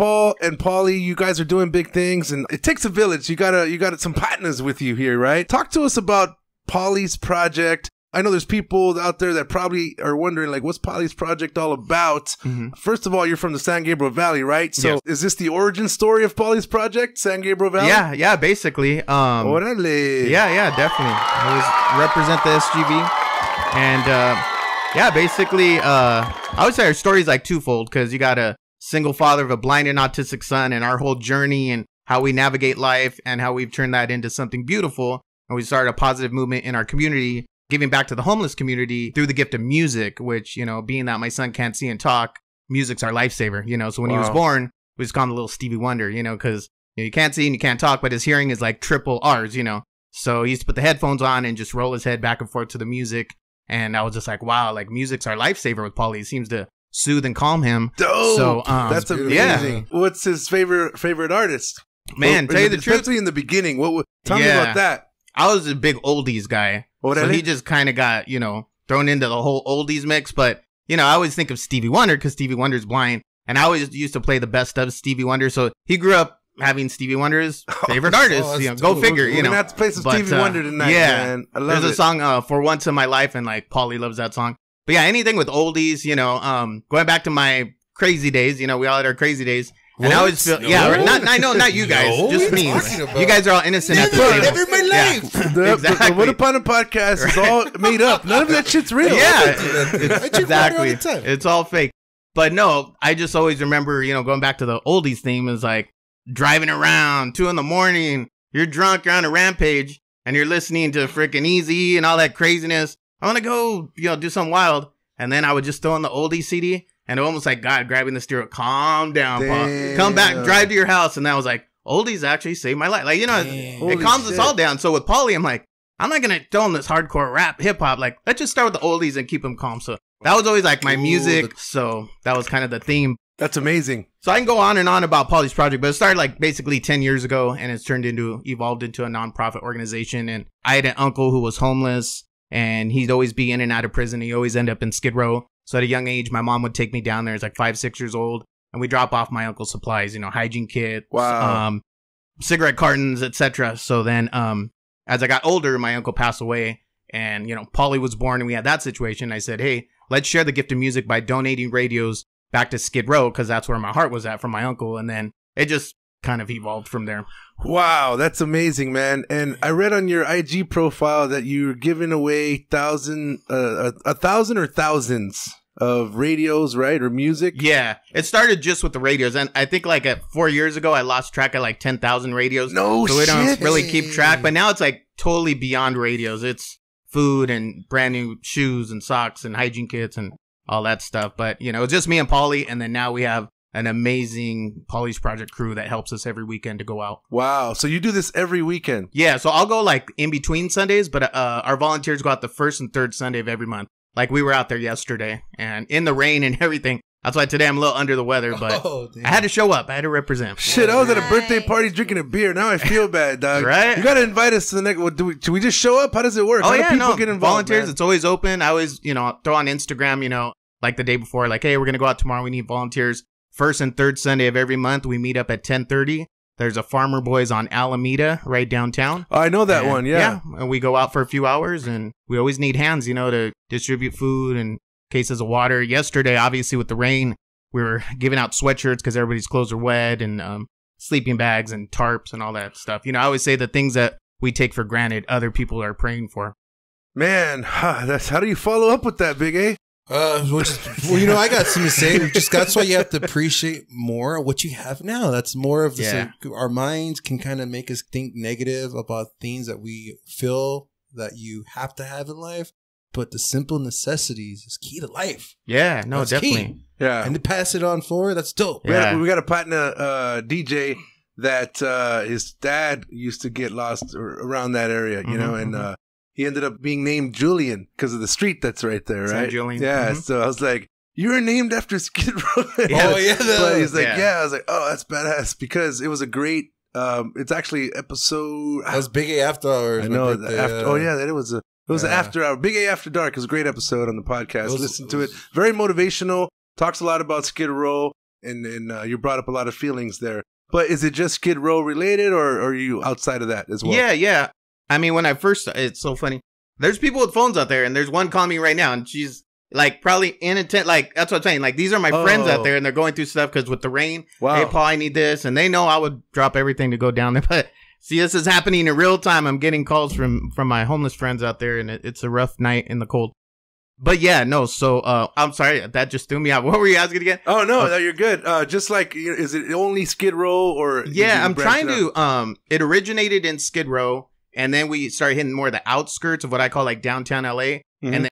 Paul and Pauly, you guys are doing big things, and it takes a village. You got some Patnas with you here, right? Talk to us about Pauly's project. I know there's people out there that probably are wondering, like, what's Pauly's project all about? First of all, you're from the San Gabriel Valley, right? So is this the origin story of Pauly's project, San Gabriel Valley? Yeah, basically. Orale. Yeah, definitely. I represent the SGV. And basically, I would say our story is like twofold, because you got a single father of a blind and autistic son, and our whole journey and how we navigate life and how we've turned that into something beautiful. And we started a positive movement in our community, giving back to the homeless community through the gift of music, which, you know, being that my son can't see and talk, music's our lifesaver, you know. So when he was born, we just called him a little Stevie Wonder, you know, because you can't see and you can't talk, but his hearing is like triple ours, you know. So he used to put the headphones on and just roll his head back and forth to the music. And I was just like, wow, like music's our lifesaver with Pauly. It seems to soothe and calm him. Dope. So that's amazing. Yeah. What's his favorite artist? Man, tell you the truth, especially in the beginning. Tell me about that. I was a big oldies guy. So he just kind of got, you know, thrown into the whole oldies mix. But, you know, I always think of Stevie Wonder because Stevie Wonder's blind. And I always used to play the best of Stevie Wonder. So he grew up having Stevie Wonder's favorite artist. You know, go figure, you know. We're going to have to play some Stevie Wonder tonight, man. I love it. There's a song, For Once in My Life, and like Pauly loves that song. But yeah, anything with oldies, you know, going back to my crazy days, you know, we all had our crazy days. What? And I always feel, not you guys, just me. You guys are all innocent at the table. Never in my life. Exactly. What Upon a Podcast is all made up. None of that shit's real. Yeah, exactly. It's all fake. But no, I just always remember, you know, going back to the oldies theme is like driving around 2 a.m. You're drunk, you're on a rampage, and you're listening to freaking Easy and all that craziness. I want to go, you know, do something wild. And then I would just throw on the oldie CD. And almost like God grabbing the steering. Calm down, Paul. Come back, drive to your house. And I was like, oldies actually saved my life. Like, you know, it calms us all down. So with Pauly, I'm like, I'm not going to throw in this hardcore rap, hip hop. Like, let's just start with the oldies and keep them calm. So that was always like my music. So that was kind of the theme. That's amazing. So I can go on and on about Pauly's project, but it started like basically 10 years ago, and it's evolved into a nonprofit organization. And I had an uncle who was homeless, and he'd always be in and out of prison. He always end up in Skid Row. So at a young age, my mom would take me down there. It's like 5, 6 years old. And we drop off my uncle's supplies, you know, hygiene kits, cigarette cartons, etc. So then as I got older, my uncle passed away. And, you know, Pauly was born and we had that situation. I said, hey, let's share the gift of music by donating radios back to Skid Row, because that's where my heart was at from my uncle. And then it just kind of evolved from there. Wow, that's amazing, man. And I read on your IG profile that you're giving away 1,000 or thousands of radios, right? Or music? Yeah, it started just with the radios. And I think like at 4 years ago, I lost track of like 10,000 radios. No shit. So we don't really keep track. But now it's like totally beyond radios. It's food and brand new shoes and socks and hygiene kits and all that stuff. But, you know, it's just me and Pauly. And then now we have an amazing Pauly's Project crew that helps us every weekend to go out. Wow. So you do this every weekend? Yeah. So I'll go like in between Sundays, but our volunteers go out the first and third Sunday of every month. Like we were out there yesterday and in the rain and everything. That's why today I'm a little under the weather, but I had to show up. I had to represent. Shit, I was at a birthday party drinking a beer. Now I feel bad, dog. Right? You got to invite us to the next one. Should we just show up? How does it work? How do people get involved? Volunteers, man? It's always open. I always, you know, throw on Instagram, you know, like the day before, like, hey, we're going to go out tomorrow. We need volunteers. First and third Sunday of every month, we meet up at 10:30. There's a Farmer Boys on Alameda right downtown. Oh, I know that one, yeah. And we go out for a few hours, and we always need hands, you know, to distribute food and cases of water. Yesterday, obviously, with the rain, we were giving out sweatshirts because everybody's clothes are wet, and sleeping bags and tarps and all that stuff. You know, I always say the things that we take for granted, other people are praying for. Man, that's how do you follow up with that, Big A? Well, you know, I got something to say. That's why you have to appreciate more what you have now. That's more of this. Like, our minds can kind of make us think negative about things that we feel that you have to have in life. But the simple necessities is key to life. Yeah, no, that's definitely. Key. Yeah. And to pass it on forward, that's dope. Yeah. We got a Patna DJ that his dad used to get lost around that area, you know, and he ended up being named Julian because of the street that's right there, right? San Julian. Yeah, so I was like, you're named after Skid Row. Oh, yeah. But he's like, yeah. I was like, oh, that's badass because it was a great, it's actually episode. That was Big A After Hours. I know. It was an After Hour. Big A After Dark is a great episode on the podcast. Listen to it. Very motivational. Talks a lot about Skid Row. and you brought up a lot of feelings there. But is it just Skid Row related, or are you outside of that as well? Yeah. I mean, when I first, it's so funny. There's people with phones out there, and there's one calling me right now, and she's like probably inattentive. Like, that's what I'm saying. Like, these are my friends out there, and they're going through stuff because with the rain. Wow. Hey, Paul, I need this, and they know I would drop everything to go down there. But see, this is happening in real time. I'm getting calls from my homeless friends out there, and it's a rough night in the cold. But yeah, no. So I'm sorry, that just threw me out. What were you asking again? Oh no, you're good. Just like, is it only Skid Row, or yeah? I'm trying to. It originated in Skid Row, and then we started hitting more of the outskirts of what I call like downtown LA, and then